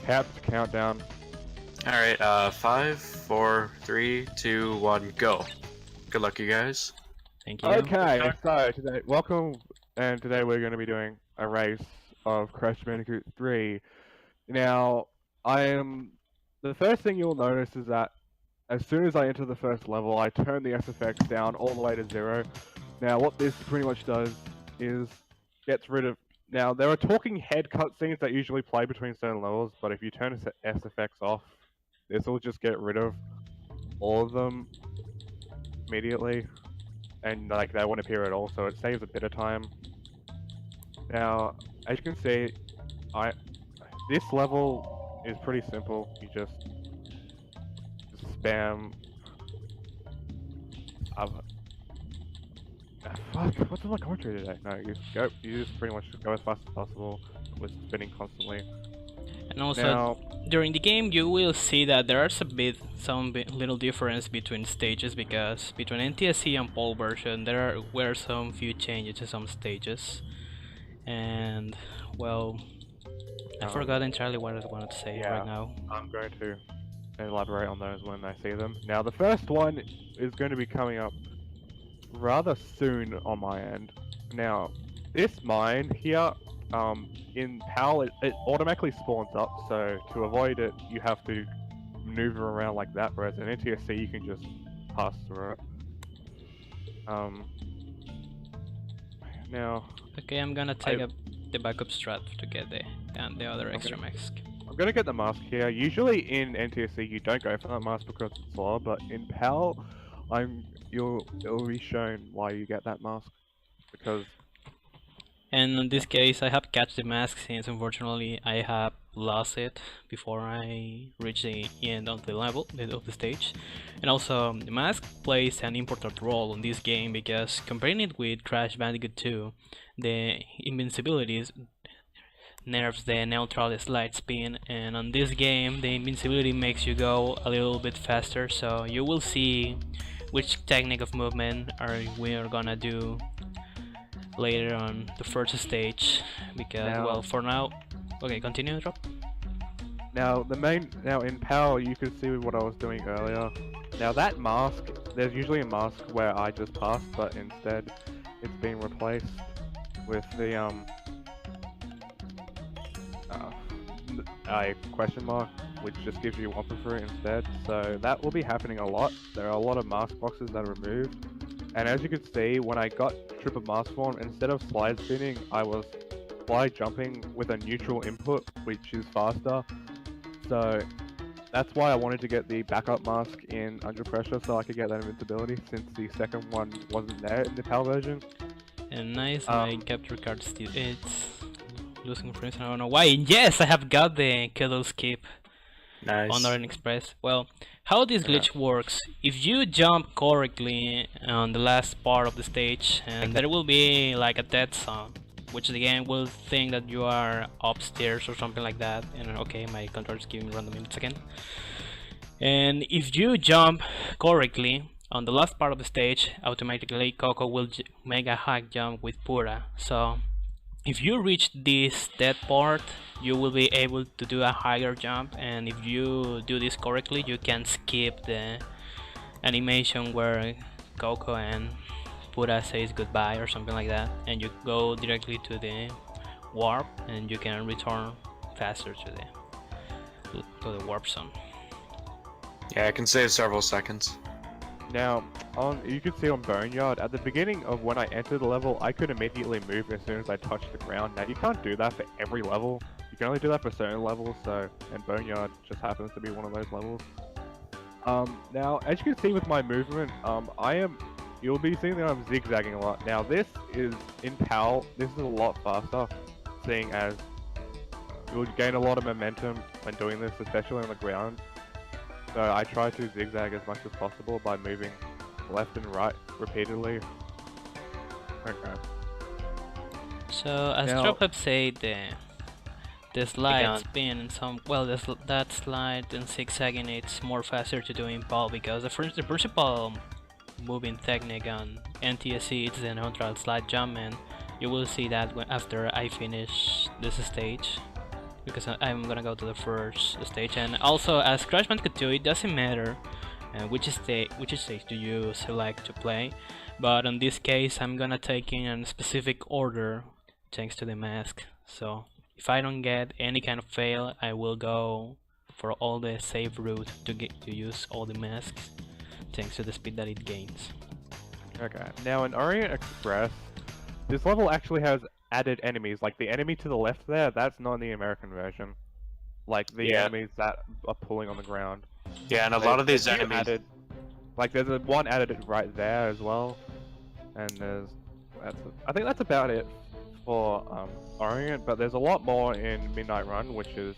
Countdown. Alright, 5, 4, 3, 2, 1, go. Good luck, you guys. Thank you. Okay, so today, welcome, and today we're going to be doing a race of Crash Bandicoot 3. Now, the first thing you'll notice is that as soon as I enter the first level, I turn the SFX down all the way to 0. Now, what this pretty much does is gets rid of. Now, there are talking head cutscenes that usually play between certain levels, but if you turn SFX off, this will just get rid of all of them immediately, and like they won't appear at all, so it saves a bit of time. Now, as you can see, this level is pretty simple. You just spam. Fuck, what's in my commentary today? No, you just pretty much just go as fast as possible with spinning constantly. And also, now, during the game, you will see that there is some little difference between stages, because between NTSC and POL version, there were some few changes to some stages. And, well, I forgot entirely what I wanted to say right now. I'm going to elaborate on those when I see them. Now, the first one is going to be coming up rather soon on my end. Now, this mine here, in PAL, it automatically spawns up, so to avoid it, you have to maneuver around like that, whereas in NTSC, you can just pass through it. Now... Okay, I'm gonna take up the backup strat to get the other extra mask. I'm gonna get the mask here. Usually in NTSC, you don't go for that mask because it's slower, but in PAL, it'll be shown why you get that mask, because... And in this case, I have catch the mask, since unfortunately I have lost it before I reach the end of the level of the stage. And also, the mask plays an important role in this game, because comparing it with Crash Bandicoot 2, the invincibilities nerfs the neutral slide spin, and on this game the invincibility makes you go a little bit faster, so you will see which technique of movement we are gonna do later on the first stage, because well, for now... Okay, continue, Rob. Now in PAL, you could see what I was doing earlier. Now that mask, there's usually a mask where I just pass, but instead it's being replaced with the a question mark, which just gives you 1 for free instead. So that will be happening a lot. There are a lot of mask boxes that are removed. And as you can see, when I got triple mask form, instead of slide spinning, I was slide jumping with a neutral input, which is faster. So that's why I wanted to get the backup mask in under pressure, so I could get that invincibility, since the second one wasn't there in the PAL version. And nice, my capture card still it's losing frames. I don't know why. Yes, I have got the Kettle Skip. Nice. On Orange Express. Well, how this glitch works, if you jump correctly on the last part of the stage, and there will be like a dead zone, which the game will think that you are upstairs or something like that. And okay, my controller is giving me random minutes again. And if you jump correctly on the last part of the stage, automatically Coco will make a high jump with Pura. So if you reach this dead part, you will be able to do a higher jump, and if you do this correctly, you can skip the animation where Coco and Pura says goodbye or something like that, and you go directly to the warp, and you can return faster to the warp zone. Yeah, I can save several seconds. Now, you can see on Boneyard, at the beginning of when I entered the level, I could immediately move as soon as I touched the ground. Now, you can't do that for every level. You can only do that for certain levels, and Boneyard just happens to be one of those levels. Now, as you can see with my movement, you'll be seeing that I'm zigzagging a lot. Now, this is, in PAL, this is a lot faster, seeing as you'll gain a lot of momentum when doing this, especially on the ground. So I try to zigzag as much as possible by moving left and right repeatedly. Okay. So as TrobHD said, the slide spin and that slide and zigzagging, it's more faster to do in PAL, because the principal moving technique on NTSC is the neutral slide jump, and you will see that after I finish this stage. because I'm gonna go to the first stage. And also, as Crash Bandicoot 2, it doesn't matter which stage do you select to play, but in this case, I'm gonna take in a specific order thanks to the mask. So if I don't get any kind of fail, I will go for all the safe route to use all the masks, thanks to the speed that it gains. Okay. Now in Orient Express, this level actually has added enemies. Like the enemy to the left there, that's not in the American version. Like the Yeah. enemies that are pulling on the ground. Yeah, and a lot of these They've enemies. added, like there's one added right there as well, and I think that's about it for Orient. But there's a lot more in Midnight Run, which is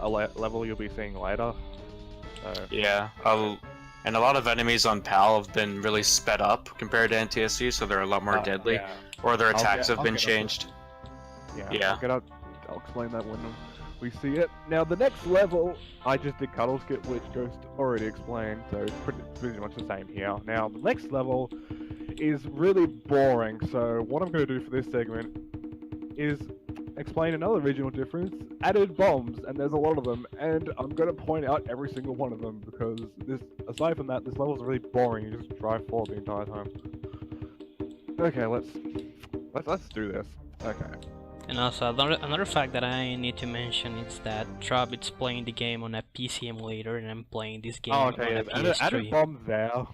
a level you'll be seeing later. So, Yeah, and a lot of enemies on PAL have been really sped up compared to NTSC, so they're a lot more deadly, yeah. or their attacks I'll have been get up changed. Yeah. I'll explain that when we see it. Now the next level, I just did Cuddle Skip, which Ghost already explained, so it's pretty much the same here. Now the next level is really boring, so what I'm going to do for this segment is explain another regional difference, added bombs, and there's a lot of them, and I'm going to point out every single one of them, because aside from that, this level is really boring. You just drive forward the entire time. Okay, let's do this. Okay. And also another fact that I need to mention is that Trob is playing the game on a PC emulator, and I'm playing this game on a PS3. Added bomb there.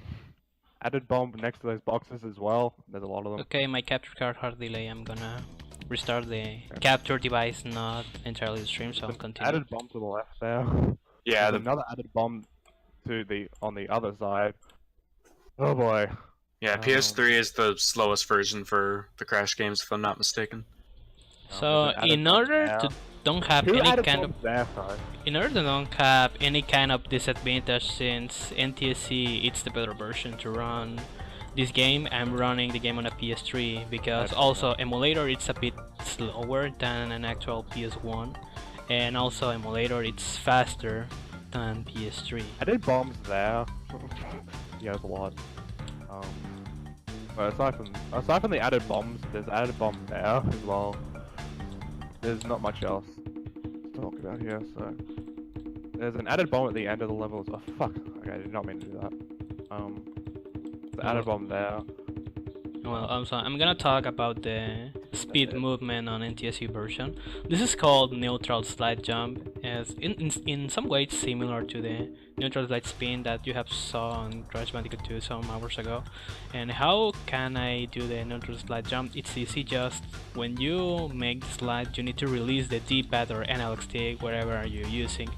Added bomb next to those boxes as well. There's a lot of them. Okay, my capture card hard delay. I'm gonna restart the capture device, not entirely the stream, so I'll continue. Added bomb to the left there. Yeah, There's another added bomb on the other side. Oh boy. Yeah, PS3 is the slowest version for the Crash games, if I'm not mistaken. So in order to don't have any kind of disadvantage, since NTSC it's the better version to run this game, I'm running the game on a PS3 because also emulator it's a bit slower than an actual PS1, and also emulator it's faster than PS3. Added bombs there. Yeah, there's a lot. But aside from the added bombs, there's added bomb there as well. There's not much else to talk about here, so... There's an added bomb at the end of the level as well. Fuck! Okay, I did not mean to do that. The added bomb there. Well, I'm gonna talk about the speed movement on NTSC version. This is called neutral slide jump, as in some way it's similar to the neutral slide spin that you have saw on Crash Bandicoot 2 some hours ago. And how can I do the neutral slide jump? It's easy. Just when you make the slide, you need to release the D-pad or analog stick, wherever you're using,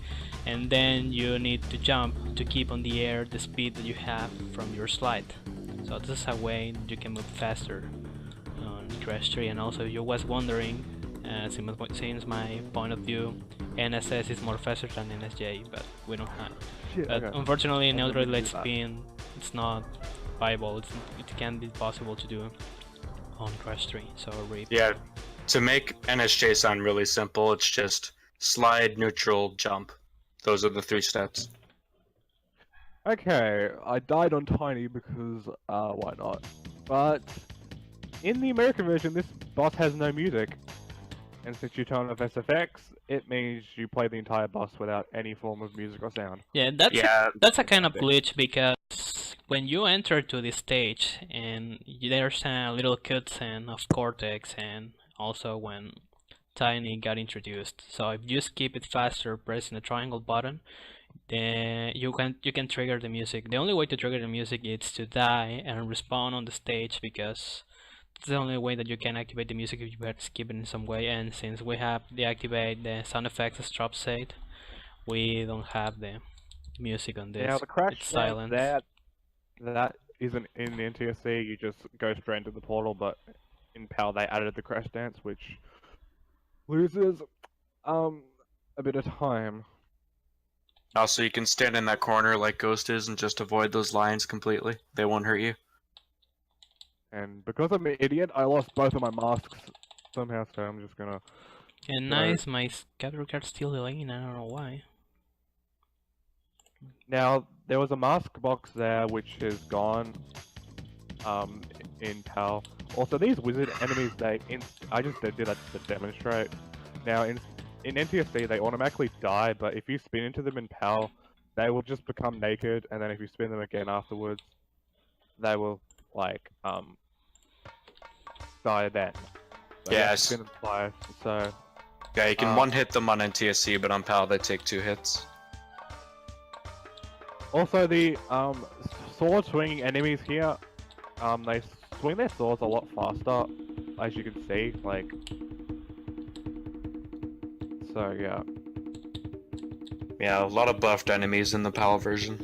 and then you need to jump to keep on the air the speed that you have from your slide. So this is a way you can move faster on Crash 3. And also, if you was wondering, since my point of view, NSS is more faster than NSJ, but we don't have. Unfortunately, neutral slide spin it's not viable. It can't be possible to do on Crash 3. So RIP. Yeah, to make NSJ sound really simple, it's just slide, neutral, jump. Those are the 3 steps. Okay, I died on Tiny because, why not? But, in the American version, this boss has no music. And since you turn off SFX, it means you play the entire boss without any form of music or sound. Yeah, that's a kind of glitch, because when you enter to this stage, and there's a little cutscene of Cortex, and also when Tiny got introduced. So if you skip it faster, pressing the triangle button, then you can trigger the music. The only way to trigger the music is to die and respawn on the stage, because it's the only way that you can activate the music if you had to skip it in some way. And since we have deactivated the sound effects as Trop said, we don't have the music on this. Now the crash it's silent. That isn't in the NTSC. You just go straight into the portal, but in PAL they added the crash dance, which loses a bit of time. Also, you can stand in that corner like Ghost is and just avoid those lines completely. They won't hurt you. And because I'm an idiot, I lost both of my masks somehow, so I'm just gonna... And nice, my capture card's still delaying, I don't know why. Now, there was a mask box there which is gone in PAL. Also, these wizard enemies, I just did that to demonstrate. Now, in NTSC they automatically die, but if you spin into them in PAL, they will just become naked, and then if you spin them again afterwards, they will like die then. So you have to Yes. spin them twice. So Yeah, you can one hit them on NTSC, but on PAL they take 2 hits. also the sword swinging enemies here, they swing their swords a lot faster, as you can see. Like, so yeah. Yeah, a lot of buffed enemies in the PAL version.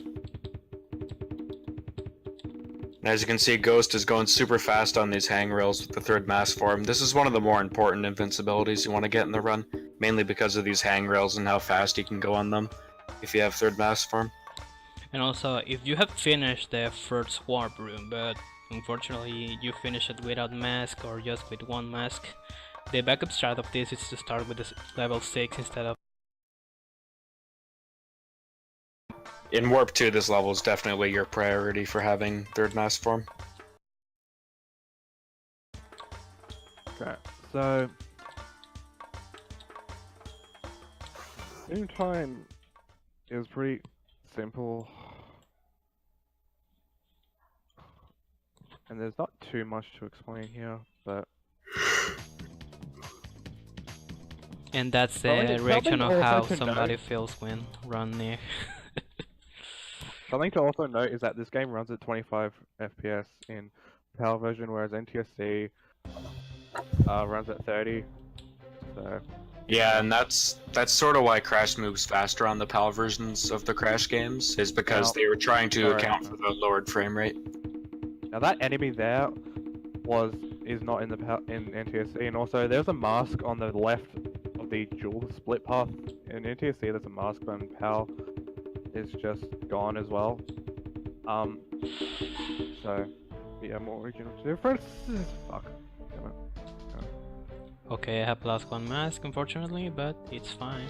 And as you can see, Ghost is going super fast on these hangrails with the 3rd mass form. This is one of the more important invincibilities you want to get in the run, mainly because of these hangrails and how fast you can go on them if you have 3rd mass form. And also, if you have finished the first warp room, but unfortunately you finish it without mask or just with 1 mask, the backup strat of this is to start with this level 6 instead of... In Warp 2, this level is definitely your priority for having 3rd mass form. Okay, so Zoom time is pretty simple, and there's not too much to explain here, but And that's Something- the reaction something of how also to somebody note- feels when run near. something to also note is that this game runs at 25 FPS in PAL version, whereas NTSC runs at 30. So Yeah, and that's sort of why Crash moves faster on the PAL versions of the Crash games, is because Now- they were trying to sorry. account for the lowered frame rate. now that enemy there is not in the in NTSC, and also there's a mask on the left of the dual split path. In NTSC there's a mask, but in PAL is just gone as well. So yeah, more original differences. Fuck. Damn it. Okay, I have lost 1 mask unfortunately, but it's fine.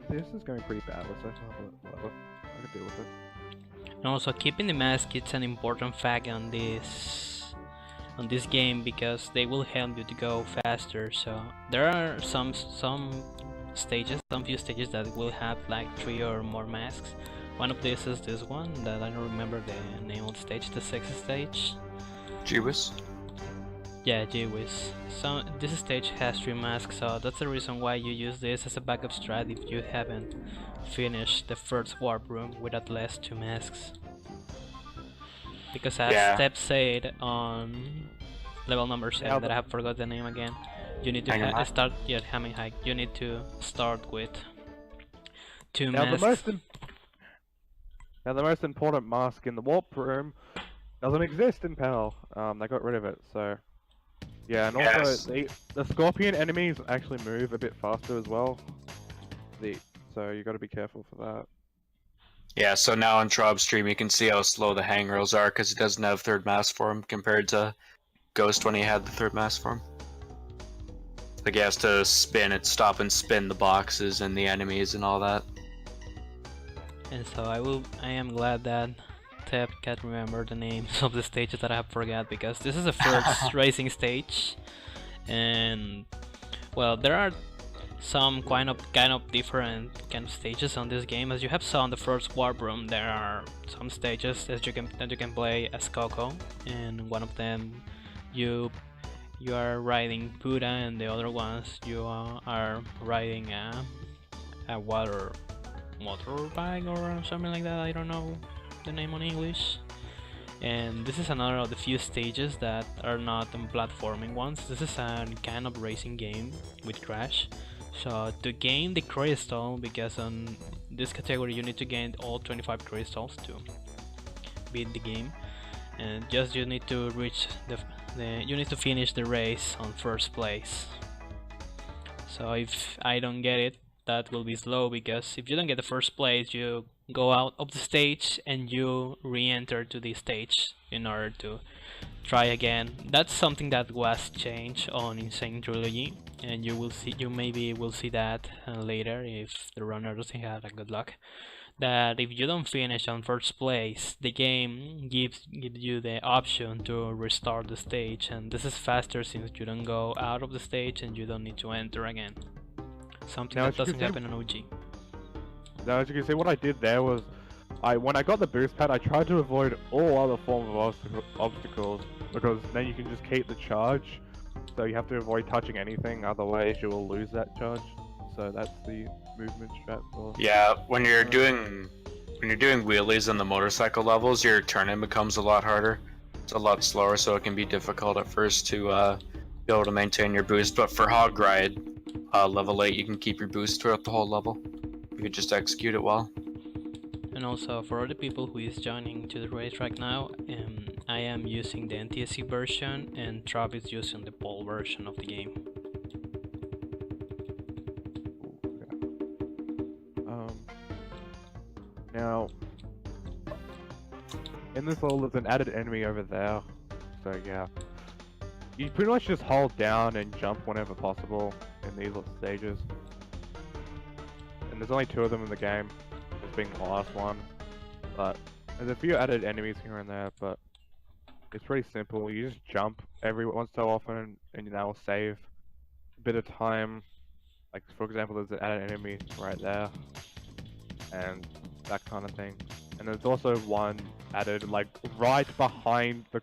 This is going pretty bad so far, but whatever. I can deal with it. And also, keeping the mask, it's an important fact on this game because they will help you to go faster. So there are some few stages that will have like 3 or more masks. One of these is this one that I don't remember the name of the stage, the 6th stage. Jeebus? Yeah, Jewish. So this stage has 3 masks, so that's the reason why you use this as a backup strat if you haven't finished the first warp room with at least 2 masks. Because as Yeah. Step said on level number 7, Yeah, that I have forgot the name again, you need to Hanging High? start Hamming High. You need to start with 2 Now masks. the most important mask in the warp room doesn't exist in PAL. They got rid of it, so yeah, and also Yes. the scorpion enemies actually move a bit faster as well. So you got to be careful for that. Yeah, so now on Trob stream you can see how slow the hangrails are because he doesn't have 3rd mass form compared to Ghost when he had the 3rd mass form. Like he has to stop and spin the boxes and the enemies and all that. And so I am glad that Tep can't remember the names of the stages that I have forgot, because this is the first racing stage, and well, there are some kind of different kind of stages on this game. As you have saw in the first warp room, there are some stages that you can play as Coco, and one of them you are riding Buddha, and the other ones you are riding a water motorbike or something like that. I don't know the name on English. And this is another of the few stages that are not platforming ones. This is a kind of racing game with Crash. So to gain the crystal, because on this category you need to gain all 25 crystals to beat the game, and just you need to reach you need to finish the race on first place. So if I don't get it, that will be slow, because if you don't get the first place, you go out of the stage and you re-enter to the stage in order to try again. That's something that was changed on Insane Trilogy, and you maybe will see that later if the runner doesn't have a good luck. that if you don't finish on first place, the game gives you the option to restart the stage, and this is faster since you don't go out of the stage and you don't need to enter again. Something Now, that as you can doesn't see- happen in OG. Now, as you can see, what I did there was, when I got the boost pad, I tried to avoid all other forms of obstacles, because then you can just keep the charge. So you have to avoid touching anything, otherwise you will lose that charge. So that's the movement strat for. Yeah, when you're doing wheelies in the motorcycle levels, your turning becomes a lot harder. It's a lot slower, so it can be difficult at first to be able to maintain your boost. But for Hog Ride, level 8, you can keep your boost throughout the whole level. You can just execute it well. And also for the people who is joining to the race right now, I am using the NTSC version and Trob is using the POL version of the game. Now, in this level, there's an added enemy over there. So yeah, you pretty much just hold down and jump whenever possible in these little stages. And there's only 2 of them in the game, this being the last one. But there's a few added enemies here and there, but it's pretty simple. You just jump every once so often, and that will save a bit of time. Like for example, there's an added enemy right there, and that kind of thing. And there's also one added like right behind the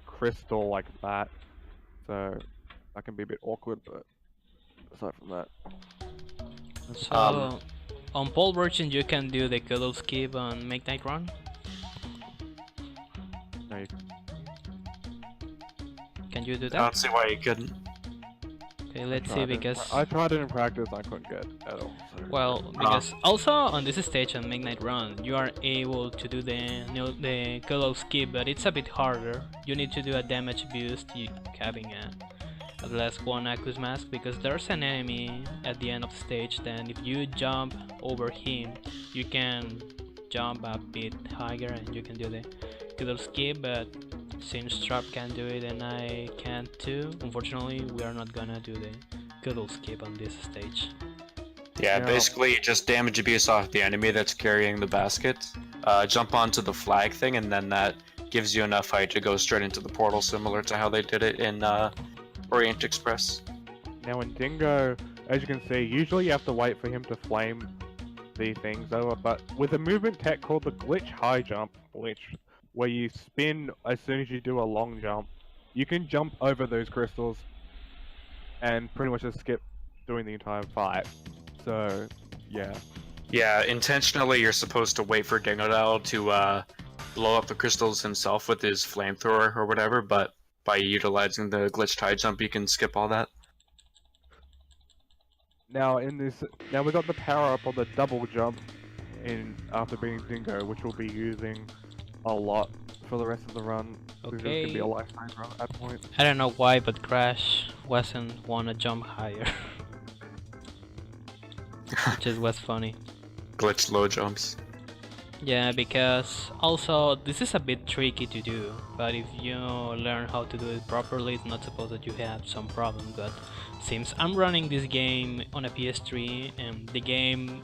crystal like that. So that can be a bit awkward, but aside from that. So on POL version you can do the cuddle skip on Midnight Run. No, you Can you do I that? don't see why you couldn't. Okay, let's see tried it. because I tried it in practice, I couldn't get it at all. So. well, because also on this stage on Midnight Run, you are able to do the cuddle skip, but it's a bit harder. You need to do a damage boost having at least 1 Aqueous Mask, because there's an enemy at the end of the stage. Then if you jump over him, you can jump a bit higher and you can do the cuddle skip. But since Trap can do it and I can't too, unfortunately we are not gonna do the cuddle skip on this stage. Yeah, No. basically you just damage abuse off the enemy that's carrying the basket. Jump onto the flag thing, and then that gives you enough height to go straight into the portal, similar to how they did it in Orient Express. Now in Dingo, as you can see, usually you have to wait for him to flame the things over, but with a movement tech called the glitch high jump glitch, where you spin as soon as you do a long jump, you can jump over those crystals and pretty much just skip doing the entire fight. So, yeah. Yeah, intentionally you're supposed to wait for Dingodile to blow up the crystals himself with his flamethrower or whatever, but by utilizing the glitched high jump you can skip all that. Now we got the power up on the double jump after beating Dingo, which we'll be using a lot for the rest of the run. This is gonna be a lifetime run at that point. I don't know why, but Crash wasn't wanna jump higher. Which was funny. Glitched low jumps. Yeah, because also this is a bit tricky to do, but if you learn how to do it properly, it's not supposed that you have some problem. But since I'm running this game on a PS3 and the game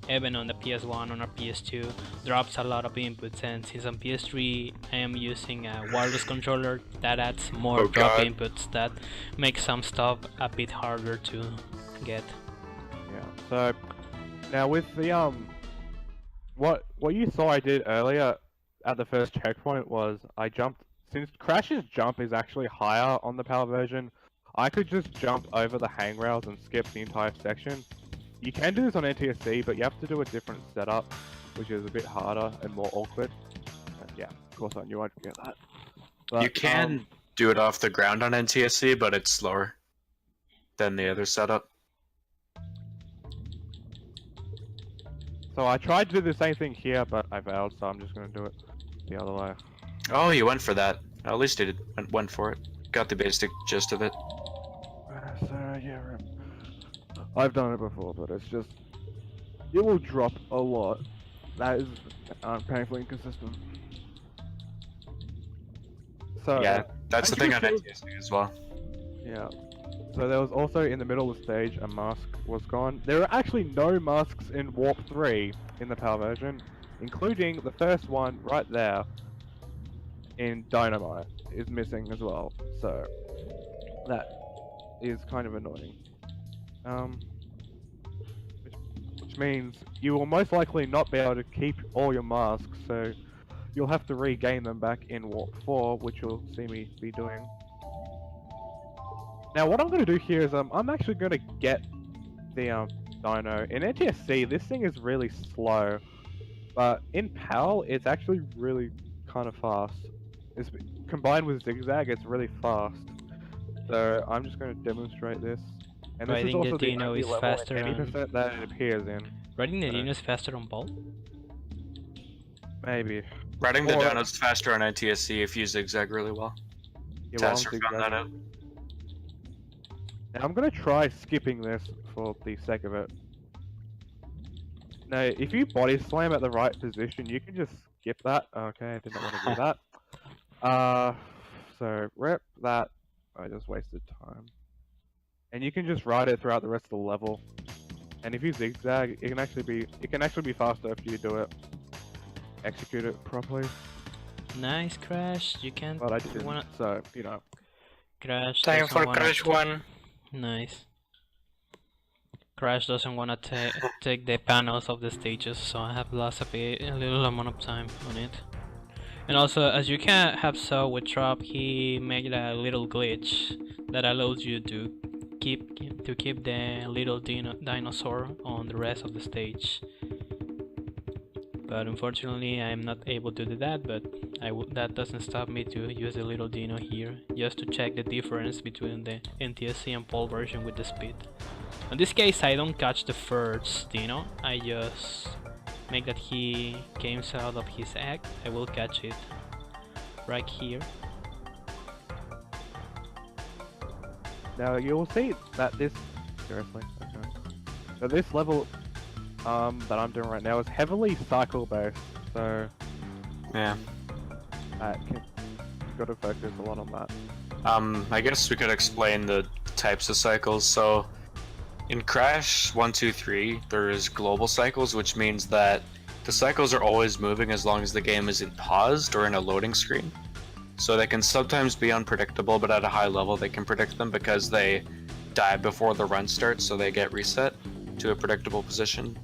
even on the PS1 or PS2 drops a lot of inputs, and since on PS3 I am using a wireless controller, that adds more drop inputs that makes some stuff a bit harder to get. Yeah. So now with the what you saw I did earlier at the first checkpoint was I jumped. Since Crash's jump is actually higher on the power version, I could just jump over the hangrails and skip the entire section. You can do this on NTSC, but you have to do a different setup, which is a bit harder and more awkward. Yeah, of course I knew I'd get that. But, You can do it off the ground on NTSC, but it's slower than the other setup. So I tried to do the same thing here, but I failed, so I'm just going to do it the other way. Oh, you went for that. At least you went for it. Got the basic gist of it. So yeah, I've done it before, but it's just it will drop a lot. That is painfully inconsistent. So Yeah, that's the I thing on just- NTSC as well. Yeah. So there was also in the middle of the stage a mask was gone. There are actually no masks in Warp 3 in the PAL version, including the first one right there in Dynamite is missing as well. So that is kind of annoying. Which means you will most likely not be able to keep all your masks, so you'll have to regain them back in Warp 4, which you'll see me be doing. Now what I'm going to do here is I'm actually going to get the Dino. In NTSC this thing is really slow, but in PAL it's actually really kind of fast. It's combined with Zigzag, it's really fast. So I'm just going to demonstrate this. And this is Riding also the the Dino only is level faster in on... 80% that it appears in. Riding the So Dino is faster on Ball? maybe. Riding the Or- Dino's faster on NTSC if you zigzag really well. Yeah, well, I'm Tasker found that out. zigzagging. Now I'm gonna try skipping this for the sake of it. Now, if you body slam at the right position, you can just skip that. Okay, I did not want to do that. So rep that. I just wasted time. And you can just ride it throughout the rest of the level. And if you zigzag, it can actually be faster if you do it. Execute it properly. Nice, Crash. You can... But I didn't. wanna... So you know. Crash Time doesn't for wanna Crash 1. Nice. Crash doesn't wanna take the panels of the stages, so I have lost a little amount of time on it. And also, as you can have saw with Trop, he made a little glitch that allows you to keep the little dinosaur on the rest of the stage. But unfortunately, I'm not able to do that. But that doesn't stop me to use the little dino here, just to check the difference between the NTSC and PAL version with the speed. In this case, I don't catch the first dino. I just make that he comes out of his egg. I will catch it right here. Now you'll see that this seriously. Okay. So this level that I'm doing right now is heavily cycle based. So Yeah. you've got to focus a lot on that. I guess we could explain the types of cycles. So in Crash 1, 2, 3, there's global cycles, which means that the cycles are always moving as long as the game isn't paused or in a loading screen. So they can sometimes be unpredictable, but at a high level they can predict them because they die before the run starts, so they get reset to a predictable position.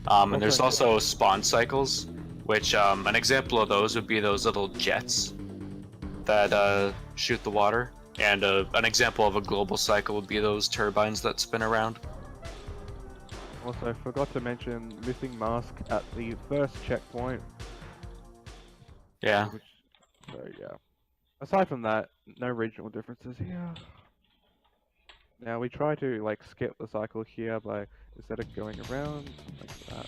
And there's also spawn cycles, which an example of those would be those little jets that shoot the water. And an example of a global cycle would be those turbines that spin around. Also, forgot to mention missing mask at the first checkpoint. Yeah. So yeah. Aside from that, no regional differences here. Now we try to like skip the cycle here by instead of going around like that.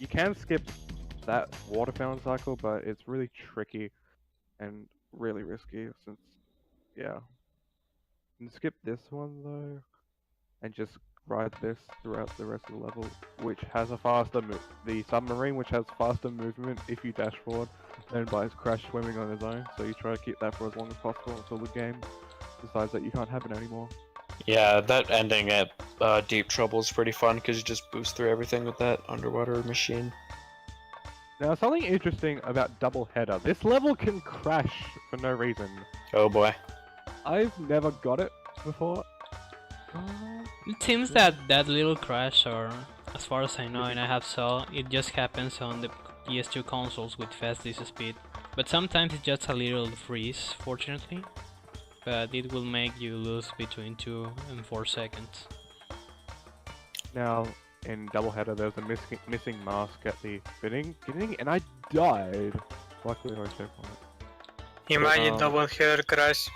You can skip that water fountain cycle, but it's really tricky and really risky since yeah. You can skip this one though, and just ride this throughout the rest of the level, which has a faster the submarine, which has faster movement if you dash forward than by Crash swimming on his own. So you try to keep that for as long as possible until the game decides that you can't have it anymore. Yeah, that ending at Deep Trouble is pretty fun because you just boost through everything with that underwater machine. Now something interesting about Double Header. This level can crash for no reason. Oh boy. I've never got it before. It seems that little crash, or as far as I know and I have saw, it just happens on the PS2 consoles with fastest speed. But sometimes it's just a little freeze, fortunately. But it will make you lose between 2 and 4 seconds. Now, in Double Header, there's a missing mask at the beginning, and I died. Luckily, I was safe on it. Imagine double header Crash.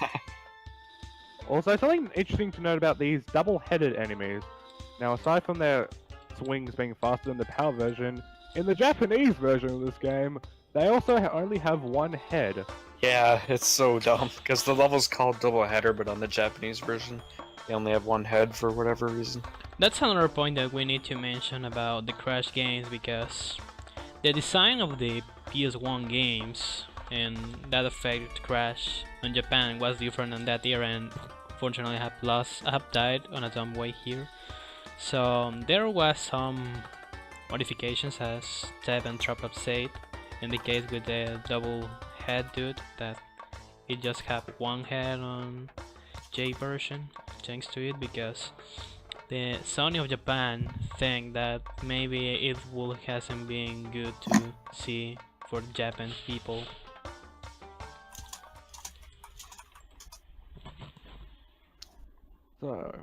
Also, something interesting to note about these double-headed enemies. Now, aside from their swings being faster than the PAL version, in the Japanese version of this game, they also only have one head. Yeah, it's so dumb because the level's called Double Header, but on the Japanese version, they only have one head for whatever reason. That's another point that we need to mention about the Crash games, because the design of the PS1 games and that affected Crash in Japan was different in that era, and unfortunately I have died on a dumb way here. So there was some modifications, as Teb and TrobHD said, in the case with the double head dude, that it just have one head on J version, thanks to it, because the Sony of Japan think that maybe it hasn't been good to see for Japan people. So,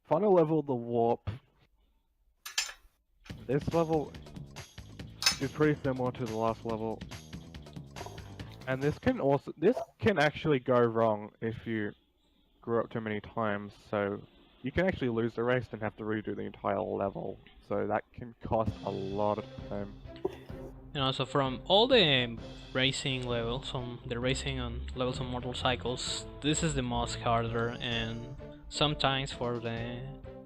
final level, the warp. This level is pretty similar to the last level, and this can actually go wrong if you grew up too many times. So you can actually lose the race and have to redo the entire level. So that can cost a lot of time. And also from all the racing levels, on the racing on levels on motorcycles, this is the most harder, and sometimes for the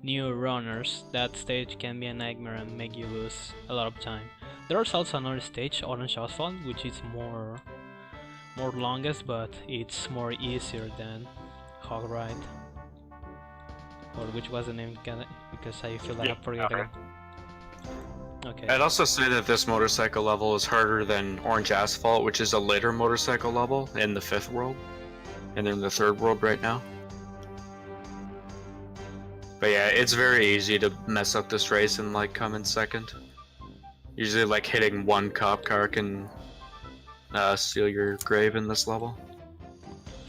new runners that stage can be a nightmare and make you lose a lot of time. There's also another stage, Orange Asphalt, which is more longest, but it's more easier than Hog Ride. Or which was the name, because I feel like I forgot it. Okay. I'd also say that this motorcycle level is harder than Orange Asphalt, which is a later motorcycle level in the 5th world, and in the 3rd world right now. But yeah, it's very easy to mess up this race and like come in second. Usually like hitting one cop car can seal your grave in this level.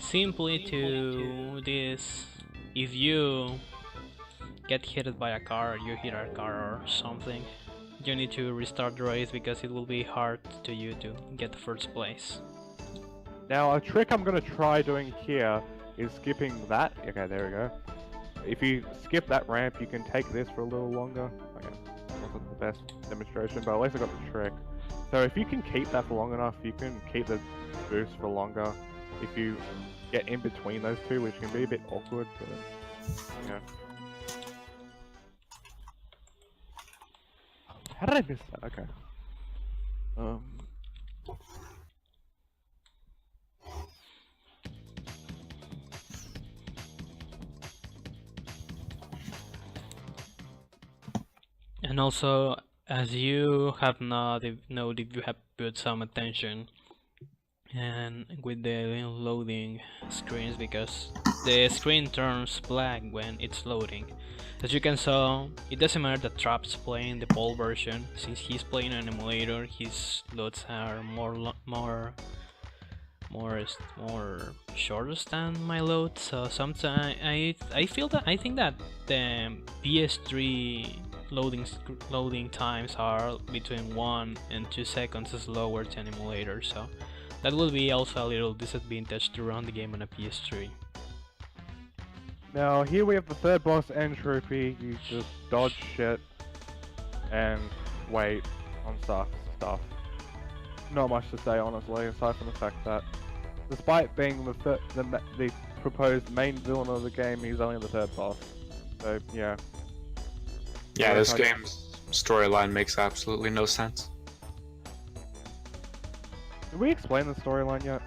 Simply to this, if you get hit by a car, you hit a car or something, you need to restart the race because it will be hard to you to get the first place. Now, a trick I'm going to try doing here is skipping that. Okay, there we go. If you skip that ramp, you can take this for a little longer. Okay, wasn't the best demonstration, but at least I got the trick. So if you can keep that for long enough, you can keep the boost for longer. If you get in between those two, which can be a bit awkward, but yeah. How did I miss that? Okay. And also, as you have not noted, if you have put some attention and with the loading screens, because the screen turns black when it's loading. As you can see, it doesn't matter that Trap's playing the POL version, since he's playing an emulator, his loads are more shorter than my load. So sometimes I think that the PS3 loading times are between 1 and 2 seconds slower than emulator, so that will be also a little disadvantage to run the game on a PS3. Now here we have the third boss, Entropy. You just dodge shit and wait on stuff. Not much to say honestly, aside from the fact that despite being the proposed main villain of the game, he's only the third boss. So yeah. Yeah, this game's storyline makes absolutely no sense. Did we explain the storyline yet?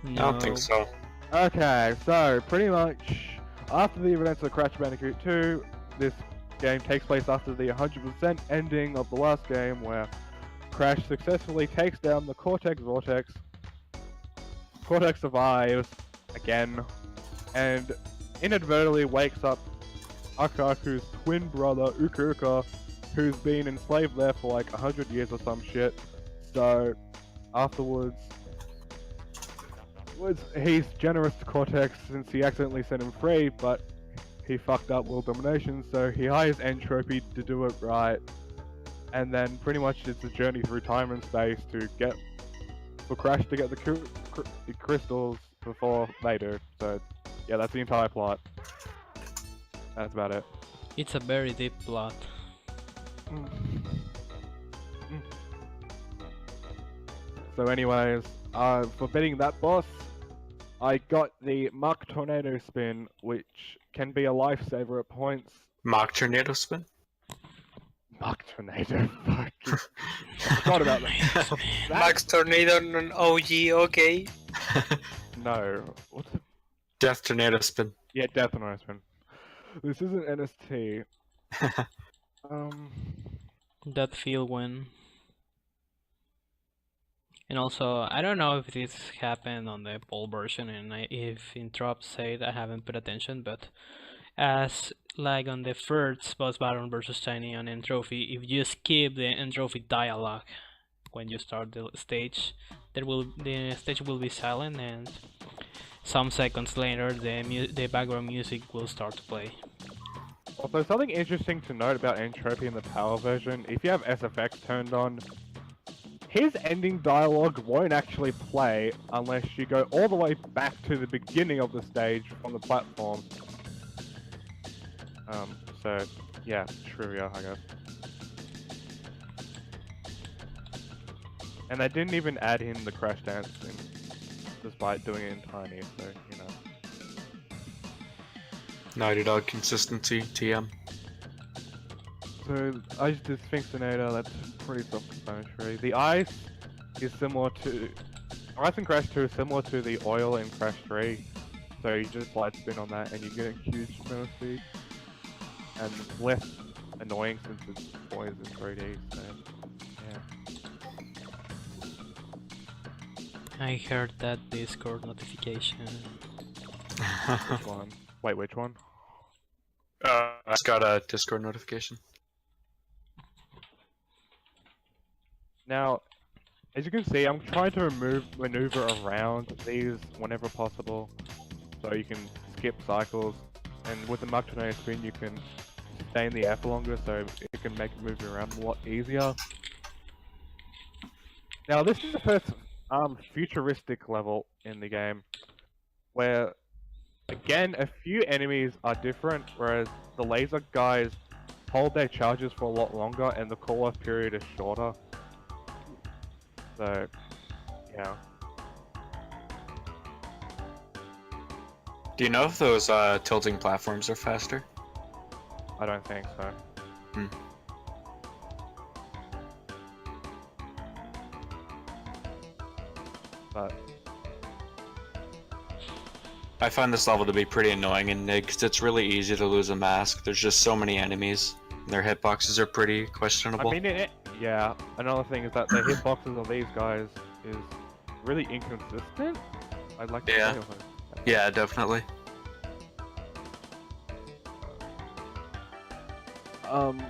No. I don't think so. Okay, so pretty much after the events of Crash Bandicoot 2, this game takes place after the 100% ending of the last game, where Crash successfully takes down the Cortex Vortex. Cortex survives again, and inadvertently wakes up Akaku's twin brother Ukuka, who's been enslaved there for like 100 years or some shit. So afterwards, he's generous to Cortex since he accidentally set him free, but he fucked up world domination, so he hires Entropy to do it right. And then pretty much it's a journey through time and space for Crash to get the crystals before they do. So yeah, that's the entire plot. That's about it. It's a very deep plot. So anyways, for beating that boss, I got the Mach Tornado Spin, which can be a lifesaver at points. Mock Tornado Spin? Mach Tornado, fuck. I forgot about that. Max Tornado on OG, okay. No, what's it? Death Tornado Spin. Yeah, definitely spin. This isn't NST. That feel win. And also, I don't know if this happened on the poll version, and if in Trop said I haven't paid attention, but as like on the first boss battle versus Tiny on End Trophy, if you skip the End Trophy dialogue when you start the stage, the stage will be silent, and some seconds later the background music will start to play. Also, something interesting to note about Entropy in the power version, if you have SFX turned on, his ending dialogue won't actually play unless you go all the way back to the beginning of the stage from the platform. So, yeah, trivia, I guess. And they didn't even add in the crash dance despite doing it in Tiny, so, you know. Naughty Dog consistency, TM. So, Ice Sphinxinator, that's pretty self-explanatory. The ice is similar to... Ice in Crash 2 is similar to the oil in Crash 3. So you just slide spin on that and you get a huge amount of speed. And less annoying since it's always in 3D, so... yeah. I heard that Discord notification. Which one? Wait, which one? I just got a Discord notification. Now, as you can see, I'm trying to maneuver around these whenever possible, so you can skip cycles. And with the Mach Tornado Spin, you can stay in the air for longer, so it can make moving around a lot easier. Now, this is the first futuristic level in the game, where again a few enemies are different, whereas the laser guys hold their charges for a lot longer, and the call-off period is shorter. So, yeah. Do you know if those tilting platforms are faster? I don't think so. Hmm. But I find this level to be pretty annoying in Nig, because it's really easy to lose a mask. There's just so many enemies, and their hitboxes are pretty questionable. I mean, yeah. Another thing is that the hitboxes of these guys is really inconsistent. I'd like to Yeah. say. Yeah, definitely.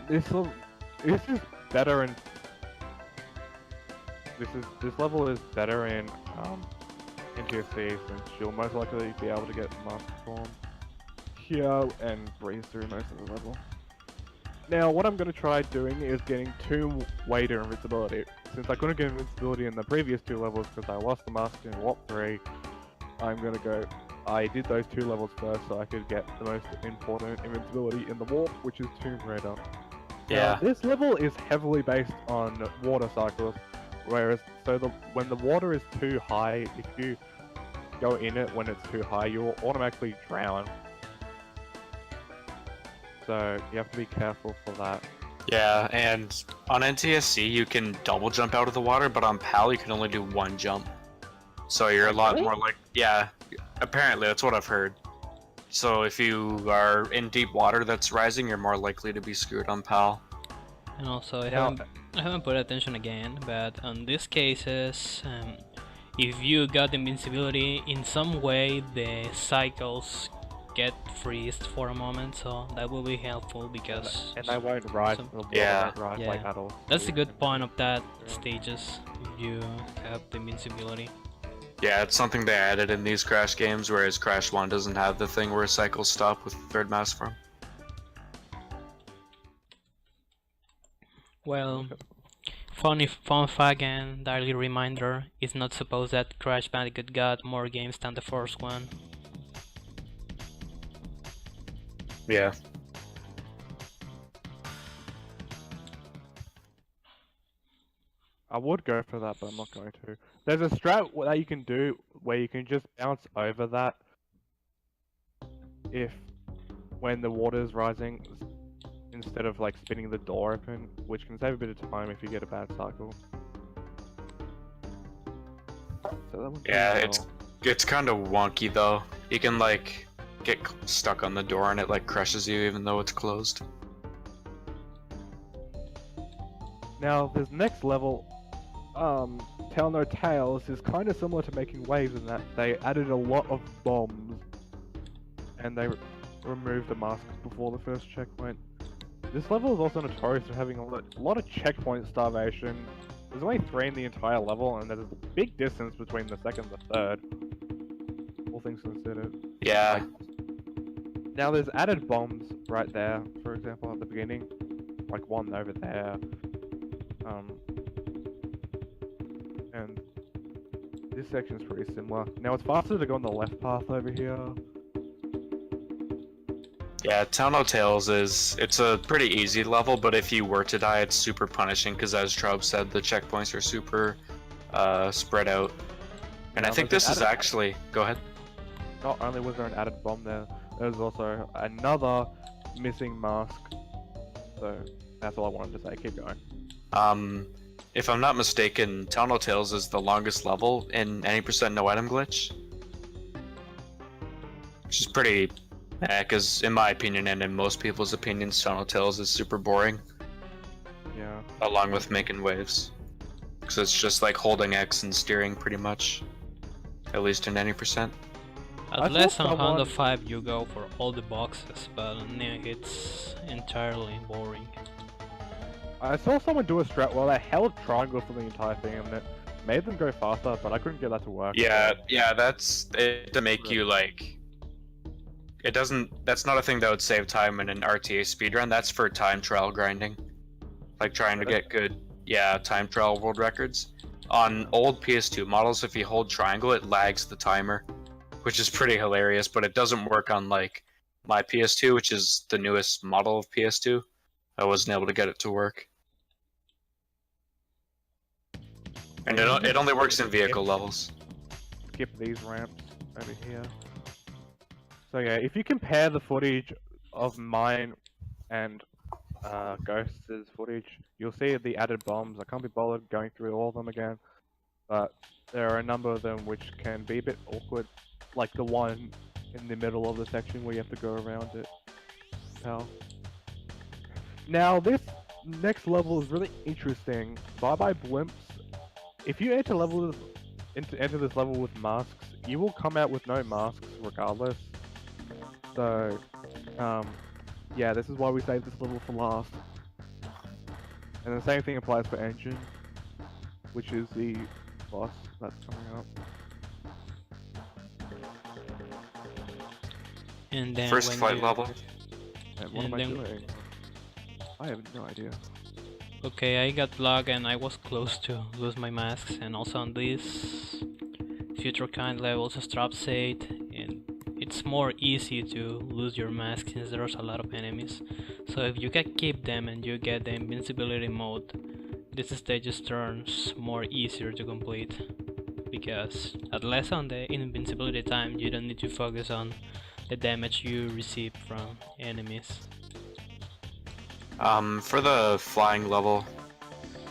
This is better in. This level is better in NTSC, since you'll most likely be able to get mask form here and breeze through most of the level. Now, what I'm going to try doing is getting 2-way to invincibility. Since I couldn't get invincibility in the previous 2 levels because I lost the mask in Warp 3, I'm going to go... I did those 2 levels first so I could get the most important invincibility in the Warp, which is Tomb Raider. Yeah. This level is heavily based on water cycles, whereas when the water is too high, if you go in it when it's too high, you'll automatically drown. So you have to be careful for that. Yeah, and on NTSC you can double jump out of the water, but on PAL you can only do 1 jump. So you're a lot more like... Yeah, apparently that's what I've heard. So if you are in deep water that's rising, you're more likely to be screwed on PAL. And also, I haven't put attention again, but on these cases, if you got invincibility, in some way the cycles get freezed for a moment, so that will be helpful because... And they won't rise, the water won't rise like at all. That's the good point of that stages, if you have the invincibility. Yeah, it's something they added in these Crash games, whereas Crash 1 doesn't have the thing where cycles stop with third mass form. Well, fun fact and daily reminder, it's not supposed that Crash Bandicoot got more games than the first one. Yeah. I would go for that, but I'm not going to. There's a strat that you can do where you can just bounce over that when the water's rising, instead of like spinning the door open, which can save a bit of time if you get a bad cycle. So that would be It's kind of wonky though. You can like get stuck on the door and it like crushes you even though it's closed. Now, this next level, Tell No Tales, is kind of similar to Making Waves in that they added a lot of bombs and they removed the masks before the first checkpoint. This level is also notorious for having a lot of checkpoint starvation. There's only 3 in the entire level, and there's a big distance between the second and the third. All things considered. Yeah. Now there's added bombs right there, for example, at the beginning. Like one over there. And this section's pretty similar. Now it's faster to go on the left path over here. Yeah, Tell No Tales it's a pretty easy level, but if you were to die, it's super punishing because, as Trob said, the checkpoints are super spread out. And Now, I think this is actually... Go ahead. Not only was there an added bomb there, there's also another missing mask. So that's all I wanted to say. Keep going. If I'm not mistaken, Tell No Tales is the longest level in any % no item glitch. Which is pretty... because in my opinion, and in most people's opinions, Tell No Tales is super boring. Yeah. Along with Making Waves. Because it's just like holding X and steering pretty much. At least in any %. Unless on Honda 5 you go for all the boxes, but it's entirely boring. I saw someone do a strat where they held triangle for the entire thing and it made them go faster, but I couldn't get that to work. Yeah, yeah, that's it to make you like... It doesn't... That's not a thing that would save time in an RTA speedrun, that's for time trial grinding. Like trying to get good, yeah, time trial world records. On old PS2 models, if you hold triangle, it lags the timer. Which is pretty hilarious, but it doesn't work on like my PS2, which is the newest model of PS2. I wasn't able to get it to work. And it only works in vehicle levels. Skip these ramps over here. So yeah, if you compare the footage of mine and Ghost's footage, you'll see the added bombs. I can't be bothered going through all of them again, but there are a number of them which can be a bit awkward, like the one in the middle of the section where you have to go around it. Now this next level is really interesting. Bye Bye Blimps. If you enter this level with masks, you will come out with no masks regardless. So, yeah, this is why we saved this level for last. And the same thing applies for Engine, which is the boss that's coming up. And then First flight level. And what am I doing? I have no idea. Okay, I got luck and I was close to lose my masks, and also on this future kind levels, as Trop said, and it's more easy to lose your mask since there's a lot of enemies. So if you can keep them and you get the invincibility mode, this stage just turns more easier to complete, because at less on the invincibility time, you don't need to focus on the damage you receive from enemies. For the flying level,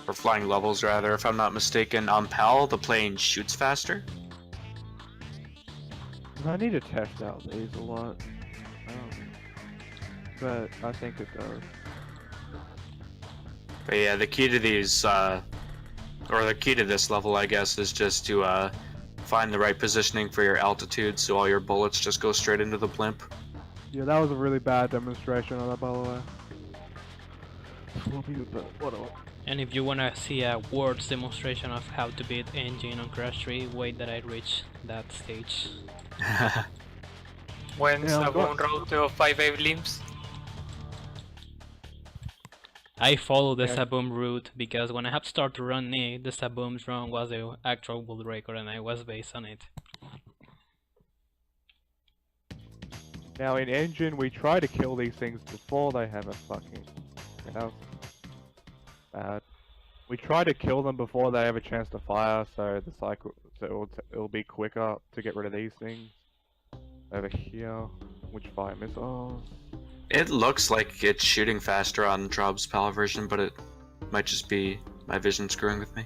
or flying levels rather, if I'm not mistaken, on PAL the plane shoots faster. I need to test out these a lot, but I think it does. But yeah, the key to these, or the key to this level, I guess, is just to find the right positioning for your altitude, so all your bullets just go straight into the blimp. Yeah, that was a really bad demonstration of that, by the way. And if you wanna see a words demonstration of how to beat Engine on Crash 3, wait that I reach that stage. When's the bone road of 5 limbs? I follow the Saboom route because when I have started to run it, the Saboom's run was the actual world record and I was based on it. Now in Engine, we try to kill these things before they have a fucking... That was bad. We try to kill them before they have a chance to fire, so the cycle, so it'll be quicker to get rid of these things. Over here, which fire missiles. It looks like it's shooting faster on Trob's PAL version, but it might just be my vision screwing with me.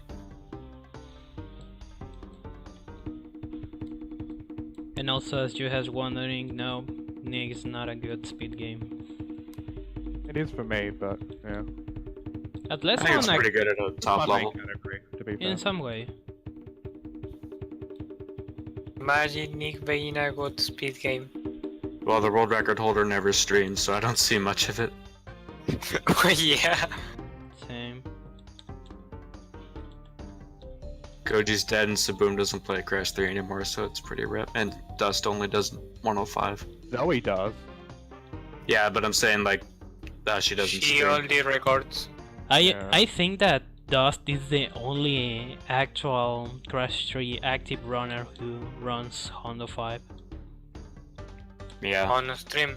And also, as you was wondering, no, Nick is not a good speed game. It is for me, but yeah. At I least think it's on pretty good at a top My main level. category, to be fair. in some way. Imagine Nick being a good speed game. Well, the world record holder never streams, so I don't see much of it. Oh yeah. Same. Goji's dead and Saboom doesn't play Crash 3 anymore, so it's pretty rip. And Dust only does 105. Zoe does. Yeah, but I'm saying like she doesn't She stream. only records. Yeah. I think that Dust is the only actual Crash 3 active runner who runs Honda 5. Yeah. On stream.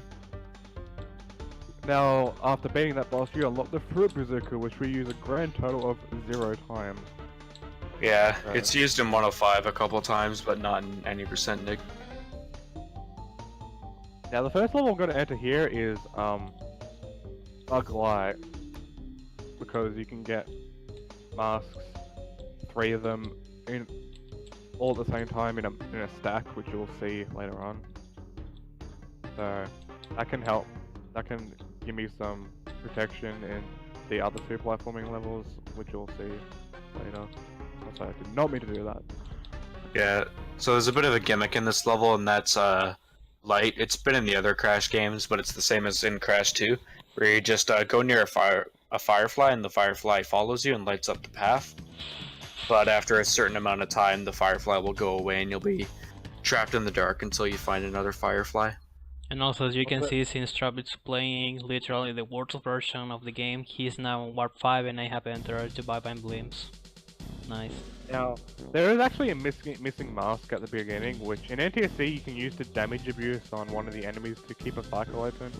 Now, after beating that boss, you unlock the Fruit Bazooka, which we use a grand total of 0 times. Yeah, Right. it's used in 105 a couple times, but not in any percentage. Now, the first level I'm going to enter here is Bug Light, because you can get masks, 3 of them, in all at the same time in a stack, which you'll see later on. So that can help. That can give me some protection in the other 2 platforming levels, which you'll see later. Also, I did not mean to do that. Yeah, so there's a bit of a gimmick in this level, and that's light. It's been in the other Crash games, but it's the same as in Crash 2, where you just go near a firefly, and the firefly follows you and lights up the path. But after a certain amount of time, the firefly will go away, and you'll be trapped in the dark until you find another firefly. And also, as you can Okay. see, since Trob is playing literally the worst version of the game, he's now on Warp 5 and I have entered to buy emblems. Nice. Now, there is actually a missing mask at the beginning, which in NTSC you can use to damage abuse on one of the enemies to keep a cycle open.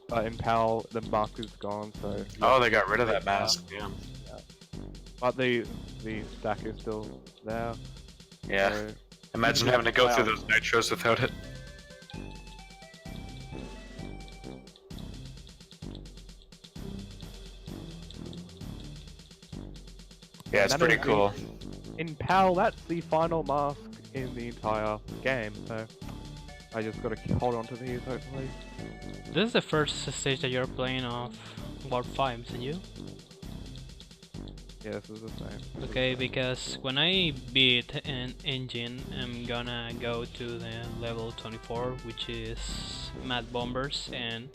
But in PAL, the mask is gone, so... Oh, they got rid of that mask. Yeah. But the stack is still there. Yeah. So, Imagine having to go through those nitros without it. Yeah, it's that pretty is the- cool. in PAL, that's the final mask in the entire game, so... I just gotta hold on to these, hopefully. This is the first stage that you're playing of Warp 5, isn't you? Yeah, this is the same. Okay, because when I beat an engine, I'm gonna go to the level 24, which is Mad Bombers, and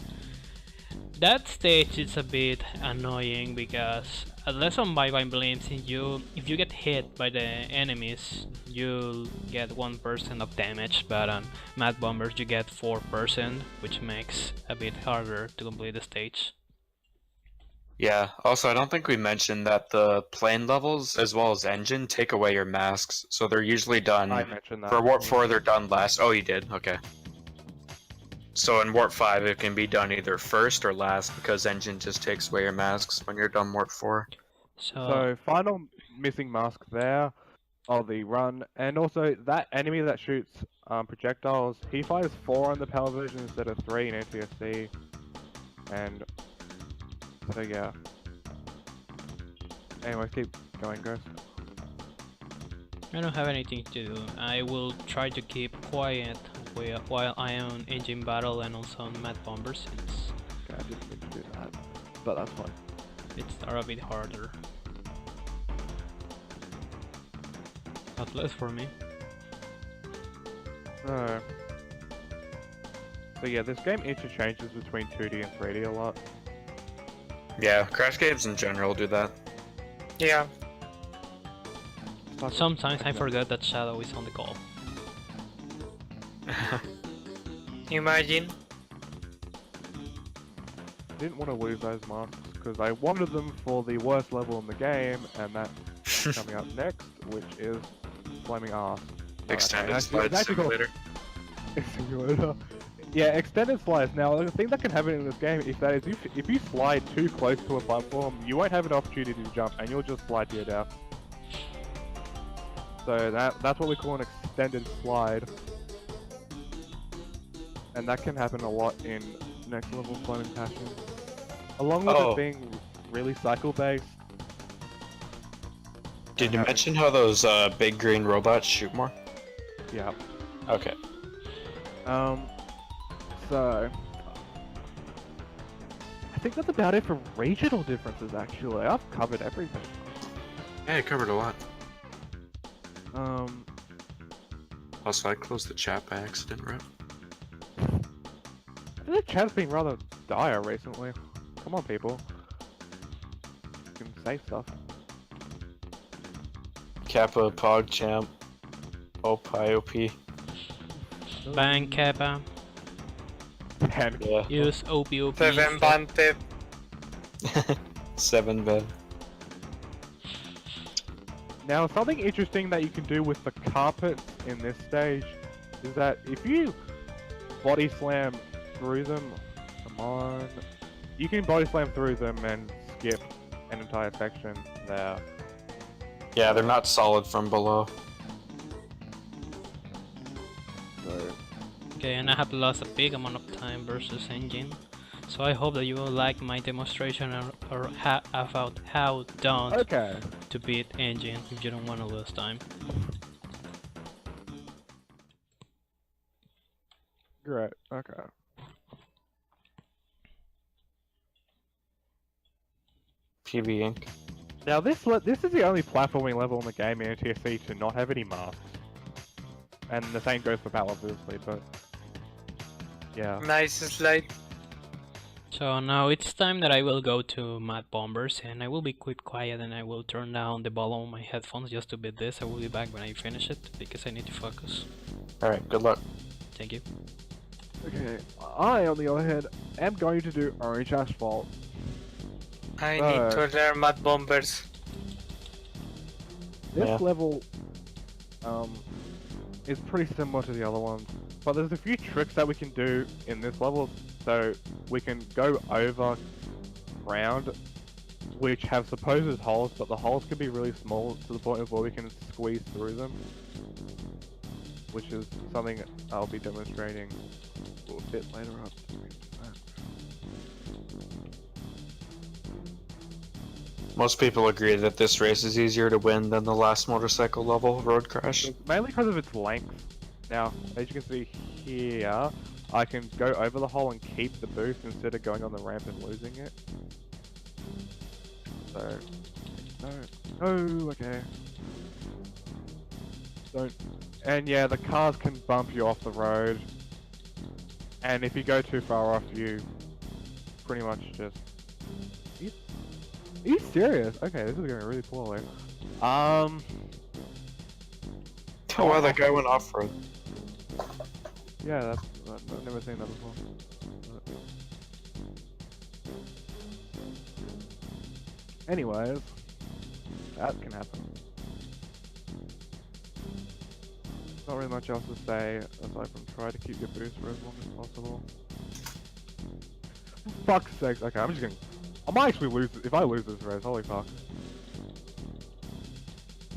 that stage is a bit annoying because unless on Bye Bye Blames, if you get hit by the enemies, you'll get 1% of damage, but on Mad Bombers you get 4%, which makes a bit harder to complete the stage. Yeah, also I don't think we mentioned that the plane levels as well as engine take away your masks, so they're usually done I mentioned that. for Warp 4 they're done last. Oh, you did? Okay. So in Warp 5 it can be done either first or last because engine just takes away your masks when you're done Warp 4. So, final missing mask there of the run, and also that enemy that shoots projectiles, he fires 4 on the PAL version instead of 3 in NTSC, and so yeah. Anyway, keep going, guys. I don't have anything to do. I will try to keep quiet while I am on engine battle and also on Mad Bombers, since Okay, I didn't mean to do that, but that's fine. it's a bit harder. At least for me. So yeah, this game interchanges between 2D and 3D a lot. Yeah, Crash games in general do that. Yeah. Sometimes I forget that Shadow is on the call. Imagine. Didn't want to lose those masks because I wanted them for the worst level in the game, and that's coming up next, which is Flaming Arse. Extended it's slide actually called- simulator. Simulator. Yeah, extended slides. Now, the thing that can happen in this game is that if you slide too close to a platform, you won't have an opportunity to jump, and you'll just slide to your death. So that's what we call an extended slide, and that can happen a lot in next level Flaming Passion, along with Oh. it being really cycle based. Did you mention how those big green robots shoot more? Yeah. Okay. So I think that's about it for regional differences. Actually, I've covered everything. Yeah, I covered a lot. I Also, I closed the chat by accident, right? think the chat's been rather dire recently. Come on, people. You can say stuff. Kappa, PogChamp, OP. Bang Kappa. And Yeah. Use OPOP. Seven Bante. 7 bed. now, something interesting that you can do with the carpets in this stage is that if you body slam through them, come on, you can body slam through them and skip an entire section there. Yeah, they're not solid from below. So, Okay, and I have lost a big amount of time versus engine. So I hope that you will like my demonstration about how don't okay. to beat engine if you don't want to lose time. Great. Okay. PB Inc. Now this is the only platforming level in the game in NTSC to not have any masks, and the same goes for Battle obviously. But yeah. Nice slide. So now it's time that I will go to Mad Bombers, and I will be quite quiet and I will turn down the volume on my headphones just to beat this. I will be back when I finish it because I need to focus. Alright, good luck. Thank you. Okay. I, on the other hand, am going to do Orange Asphalt. I need to learn Mad Bombers. This Yeah. level is pretty similar to the other ones, but there's a few tricks that we can do in this level, so we can go over ground which have supposed holes, but the holes can be really small to the point of where we can squeeze through them, which is something I'll be demonstrating a bit later up. Most people agree that this race is easier to win than the last motorcycle level, Road Crash. Mainly because of its length. Now, as you can see here, I can go over the hole and keep the boost instead of going on the ramp and losing it. So, no, okay. Don't, and yeah, the cars can bump you off the road, and if you go too far off, you pretty much just. Are you serious? Okay, this is going really poorly. Oh wow, that guy went off-road. Yeah, I've never seen that before. Anyways, that can happen. Not really much else to say aside from try to keep your boost for as long as possible. For fuck's sake. Okay, I'm just gonna. I might actually lose if I lose this race. Holy fuck.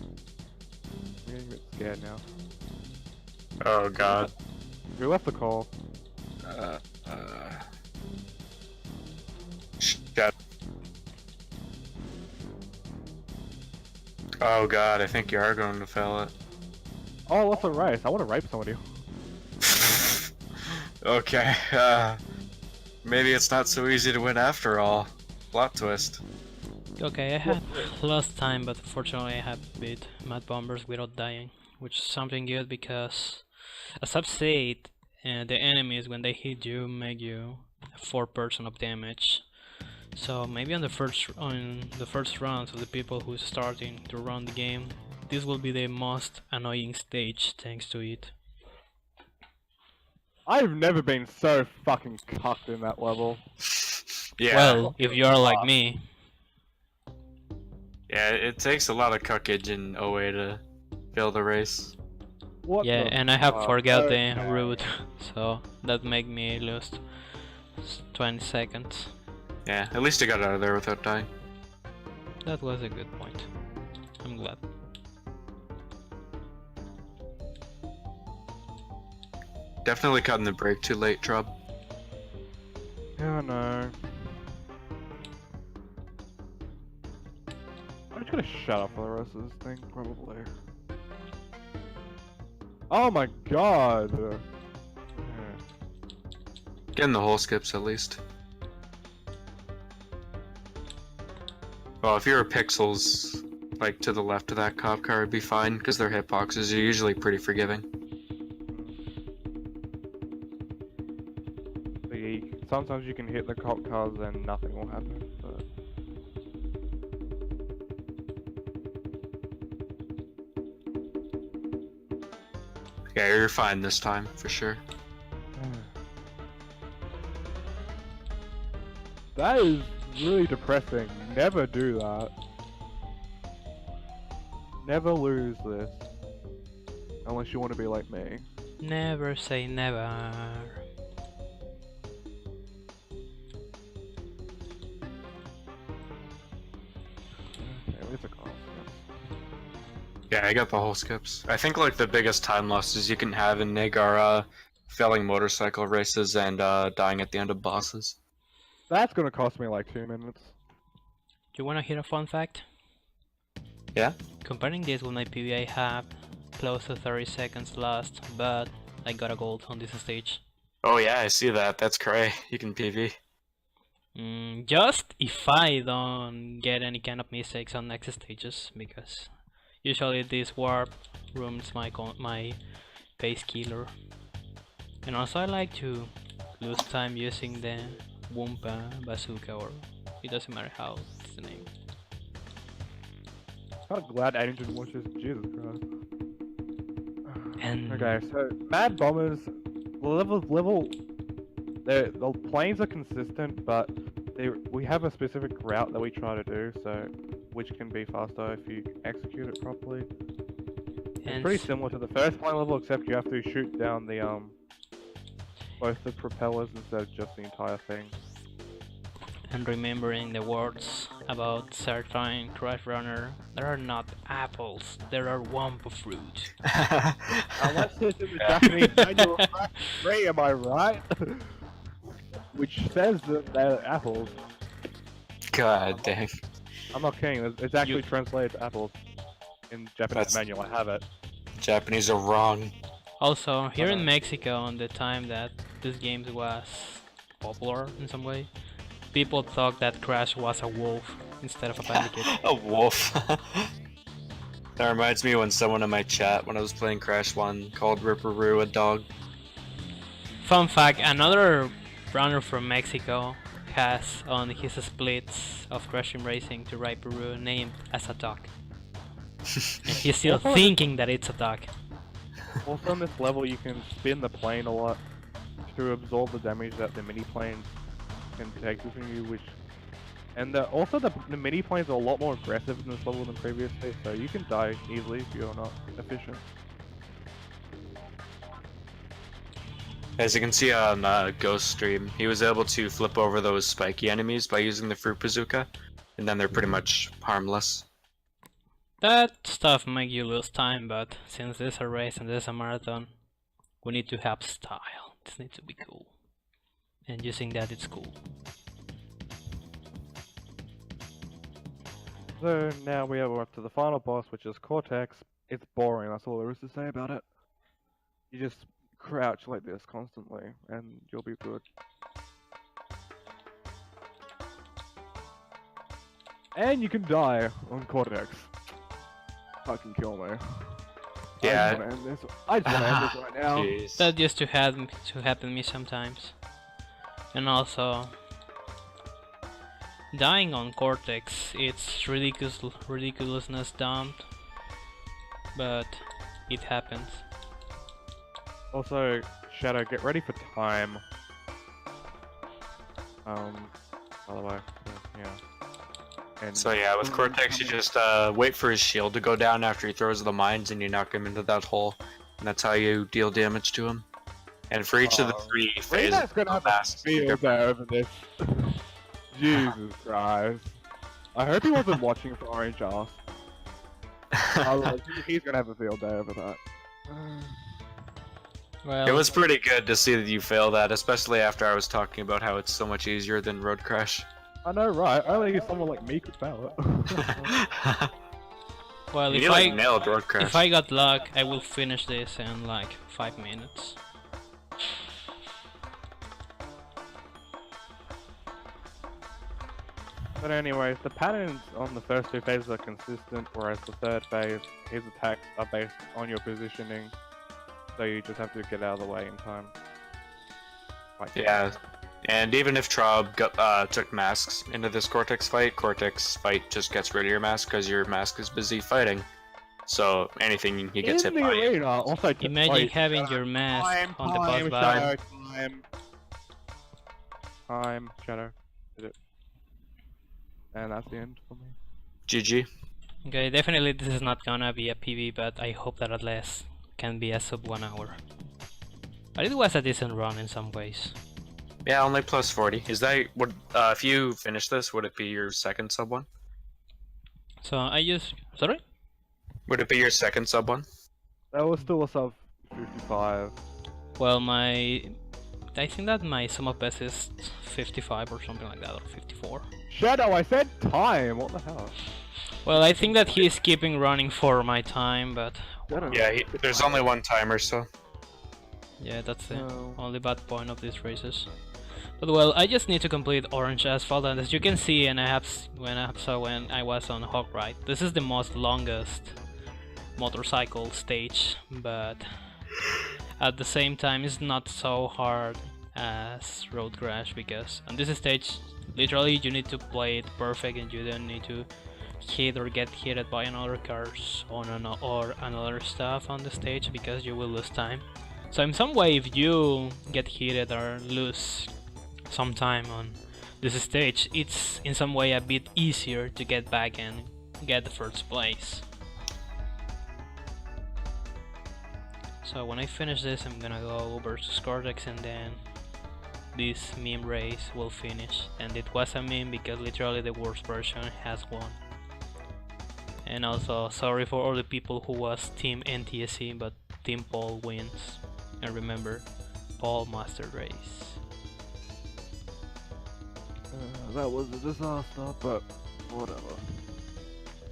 I'm getting a bit scared now. Oh god. Who left the call? Shut. Oh god, I think you are going to fail it. Oh, what's a race? I want to rape somebody. Okay, maybe it's not so easy to win after all. Plot twist. Okay, I had lost time, but fortunately I have beat Mad Bombers without dying, which is something good because, as I've said, the enemies when they hit you make you 4% of damage. So maybe on the first rounds of the people who's starting to run the game, this will be the most annoying stage thanks to it. I've never been so fucking cucked in that level. Yeah. Well, if you are like me. Yeah, it takes a lot of cuckage in OA to build a race. What Yeah, the and I have fuck? forgot the Okay. route, so that made me lose 20 seconds. Yeah, at least I got out of there without dying. That was a good point. I'm glad. Definitely cutting the brake too late, Trob. Yeah, no. I'm just gonna shut up for the rest of this thing, probably. Oh my god! Yeah. Getting the whole skips at least. Well, if you were pixels, like to the left of that cop car, it'd be fine, because their hitboxes are usually pretty forgiving. Sometimes you can hit the cop cars and nothing will happen. But... Yeah, you're fine this time, for sure. That is really depressing. Never do that. Never lose this. Unless you want to be like me. Never say never. Okay, where's the car? Yeah, I got the whole skips. I think like the biggest time losses you can have in NIG are failing motorcycle races and dying at the end of bosses. That's gonna cost me like 2 minutes. Do you wanna hear a fun fact? Yeah? Comparing this with my PB, I have close to 30 seconds lost, but I got a gold on this stage. Oh yeah, I see that. That's cray. You can PV. Just if I don't get any kind of mistakes on next stages, because usually this warp ruins my pace killer. And also I like to lose time using the Wumpa bazooka, or it doesn't matter how it's the name. I'm kind of glad Aiden didn't watch this. Jesus Christ. And Okay, so Mad Bombers the planes are consistent, but we have a specific route that we try to do, so which can be faster if you execute it properly. It's pretty similar to the first plane level, except you have to shoot down the both the propellers instead of just the entire thing. And remembering the words about certain Crash Runner, there are not apples, there are Wumpa fruit. Unless it's in the Japanese manual, free, am I right? Which says that they're apples. God dang. I'm not kidding, it's actually translated to apples. In Japanese manual, I have it. Japanese are wrong. Also, here in Mexico, on the time that this game was popular in some way, people thought that Crash was a wolf instead of a Bandicoot. A wolf. That reminds me when someone in my chat, when I was playing Crash 1, called Ripperoo a dog. Fun fact, another runner from Mexico has on his splits of Crash Team Racing to write Peru named as a dog. And he's still thinking that it's a dog. Also on this level you can spin the plane a lot to absorb the damage that the mini planes can take from you, also the mini planes are a lot more aggressive in this level than previously, so you can die easily if you're not efficient. As you can see on Ghost stream, he was able to flip over those spiky enemies by using the fruit bazooka, and then they're pretty much harmless. That stuff make you lose time, but since this is a race and this is a marathon, we need to have style. This needs to be cool. And using that, it's cool. So now we're up to the final boss, which is Cortex. It's boring, that's all there is to say about it. You just crouch like this constantly, and you'll be good. And you can die on Cortex. Fucking kill me. Yeah. I just want to end this right now. Jeez. That used to happen to me sometimes. And also, dying on Cortex, it's ridiculousness dumped, but it happens. Also, Shadow, get ready for time. By the way, yeah. And So yeah, with Cortex you just wait for his shield to go down after he throws the mines and you knock him into that hole. And that's how you deal damage to him. And for each of the three phases, Rena's gonna have a field day over this. Jesus Christ. I hope he wasn't watching for Orange Ass. Otherwise, he's gonna have a field day over that. Well, it was pretty good to see that you fail that, especially after I was talking about how it's so much easier than Road Crash. I know, right? Only someone like me could fail it. well, You like nailed Road Crash. if I got luck, I will finish this in like 5 minutes. But anyways, the patterns on the first two phases are consistent, whereas the third phase, his attacks are based on your positioning, so you just have to get out of the way in time. Like, Yeah, and even if Trob took masks into this Cortex fight just gets rid of your mask because your mask is busy fighting. So anything he gets hit in the by. arena, also Imagine having your mask on the boss battle. Time, Shadow. Did it. And that's the end for me. GG. Okay, definitely this is not gonna be a PV, but I hope that at least can be a sub 1 hour. But it was a decent run in some ways. Yeah, only plus 40. Is that would if you finish this, would it be your second sub one? So I just sorry? Would it be your second sub one? That was still a sub 55. Well, I think that my sum of best is 55 or something like that, or 54. Shadow, I said time! What the hell? Well, I think that he is keeping running for my time, but Shadow. Yeah, there's only one timer, so. yeah, that's the No. only bad point of these races. But well, I just need to complete Orange Asphalt, and as you can see, and when I was on Hog Ride, this is the most longest motorcycle stage, but at the same time it's not so hard as Road Crash, because on this stage literally you need to play it perfect and you don't need to hit or get hit by another cars or another stuff on the stage, because you will lose time. So in some way, if you get hit or lose some time on this stage, it's in some way a bit easier to get back and get the first place. So when I finish this, I'm gonna go versus Cortex, and then this meme race will finish. And it was a meme because literally the worst version has won. And also sorry for all the people who was Team NTSC, but Team Paul wins. And remember, Paul Master Race. That was a disaster, but whatever.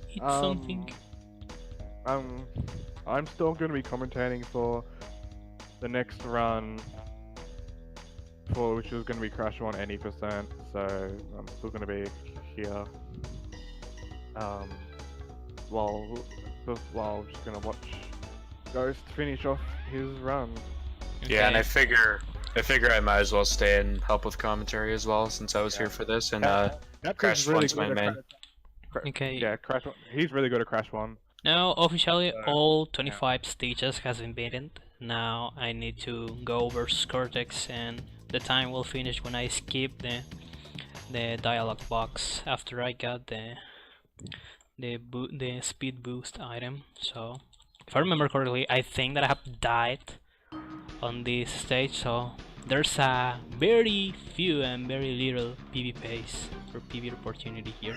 It's something. I'm still going to be commentating for the next run, which is going to be Crash 1 any %, so I'm still going to be here. While I'm just going to watch Ghost finish off his run. Yeah, and Okay. I figure I might as well stay and help with commentary as well, since I was here for this, and Crash One's my main. Okay. Yeah, Crash 1. He's really good at Crash 1. Now officially all 25 stages has been beaten. Now I need to go versus Cortex, and the time will finish when I skip the dialogue box after I got the speed boost item. So if I remember correctly, I think that I have died on this stage, so there's a very few and very little PV pace or PV opportunity here.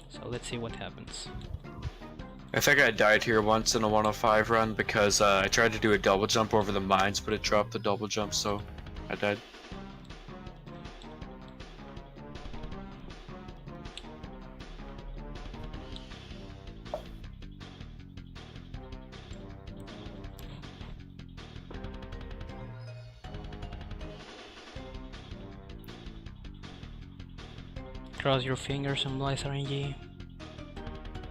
So let's see what happens. I think I died here once in a 105 run because I tried to do a double jump over the mines, but it dropped the double jump, so I died. Cross your fingers and bless RNG.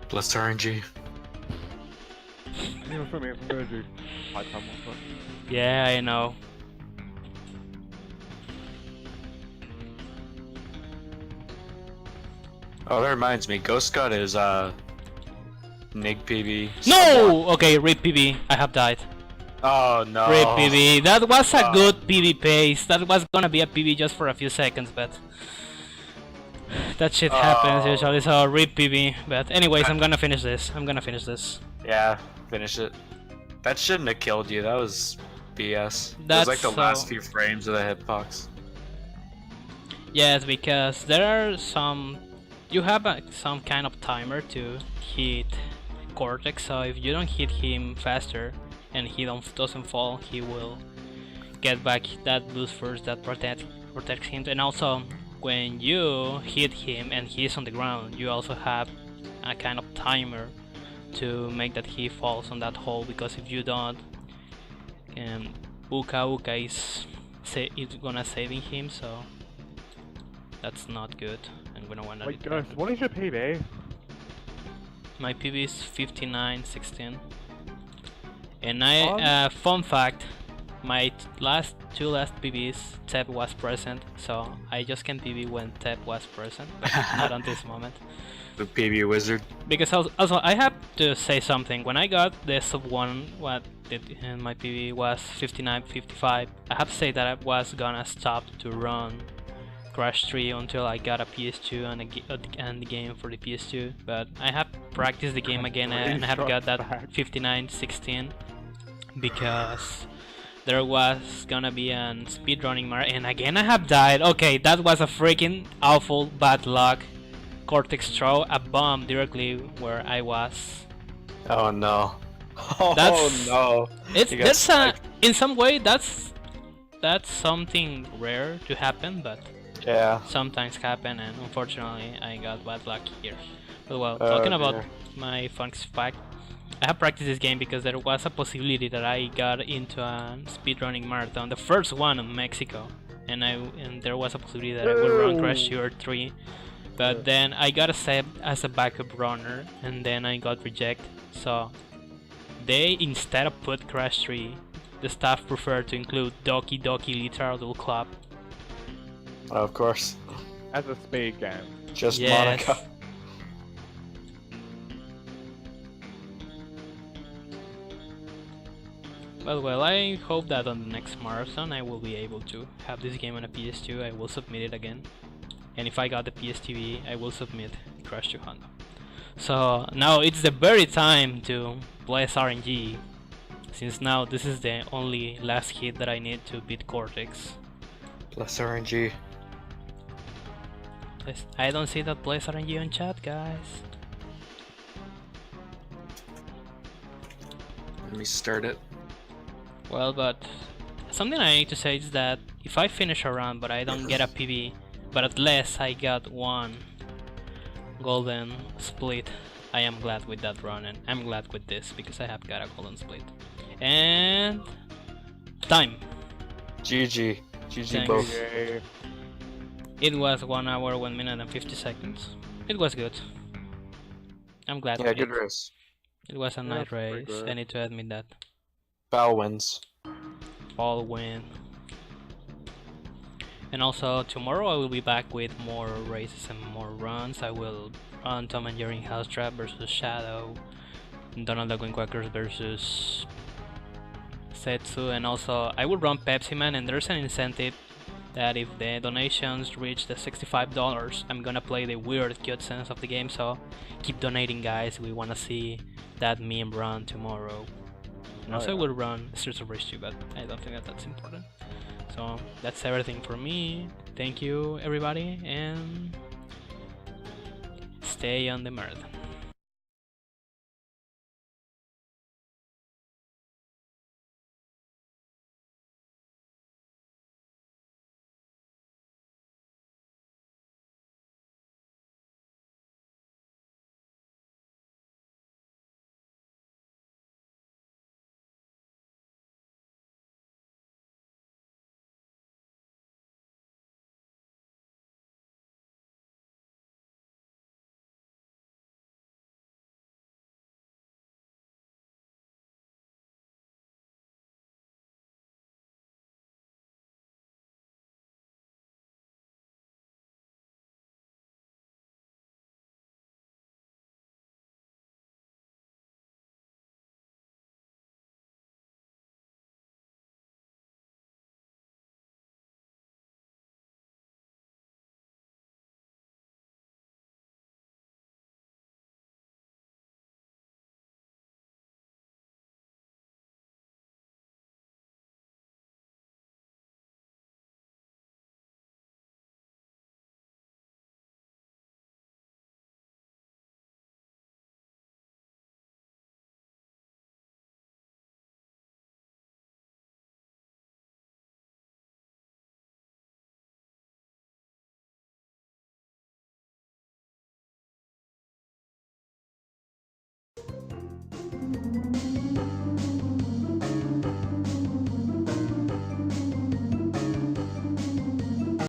Bless RNG. You know, for me, I'm going to do high time one. Yeah, I know. Oh, that reminds me, Ghost got his Nig PB. No! Okay, RIP PV. I have died. Oh no. RIP PV. That was a good PV pace. That was gonna be a PV just for a few seconds, but that shit happens usually, so RIP PV. But anyways, I'm gonna finish this. Yeah, finish it. That shouldn't have killed you. That was BS. It was That's like the so- last few frames of the hitbox. Yes, because there are some... You have some kind of timer to hit Cortex, so if you don't hit him faster and he doesn't fall, he will get back that boost first that protects him. And also, when you hit him and he's on the ground, you also have a kind of timer to make that he falls on that hole, because if you don't, Uka is gonna saving him, so that's not good. And and we don't want to Wait, Ghost, what is your PB? My PB is 59-16. And I, fun fact, my two last PBs, Tep was present, so I just can PB when Tep was present, but not on this moment. The PB wizard. Because also I have to say something. When I got the sub 1, what did my PB was 59-55. I have to say that I was gonna stop to run Crash 3 until I got a PS2 and the game for the PS2. But I have practiced the game again and I have got that 59-16 because there was gonna be an speedrunning and again I have died. Okay, that was a freaking awful bad luck. Cortex throw a bomb directly where I was. Oh no. That's, no. In some way that's something rare to happen, but Yeah. sometimes happen, and unfortunately I got bad luck here. But well, talking about dear. my fun fact, I have practiced this game because there was a possibility that I got into a speedrunning marathon, the first one in Mexico, and there was a possibility that I would run Crash 2 or 3. But then I got accepted as a backup runner, and then I got rejected. So they, instead of put Crash 3, the staff preferred to include Doki Doki Literal Club. Of course. As a speed game. Just Yes. Monica. But well, I hope that on the next marathon I will be able to have this game on a PS2. I will submit it again. And if I got the PSTV, I will submit Crash 2 Honda. So now it's the very time to bless RNG, since now this is the only last hit that I need to beat Cortex. Plus RNG. I don't see that bless RNG on chat, guys. Let me start it. Well, but something I need to say is that if I finish a run but I don't get a PB, but at least I got one golden split, I am glad with that run, and I'm glad with this because I have got a golden split. And time. GG. GG Thanks. both. Yay. It was 1 hour, 1 minute and 50 seconds. It was good. I'm glad Yeah, with good it. race. It was a Yeah, nice it's pretty race. good. I need to admit that. Foul wins. All win. And also tomorrow I will be back with more races and more runs. I will run Tom and Jerry House Trap versus Shadow, Donald Duck and Quackers versus Setsu, and also I will run Pepsi Man, and there's an incentive that if the donations reach the $65, I'm gonna play the weird cute sense of the game, so keep donating, guys. We wanna see that meme run tomorrow. And also I will run Streets of Rage 2, but I don't think that that's important. So that's everything for me. Thank you everybody, and stay on the marathon.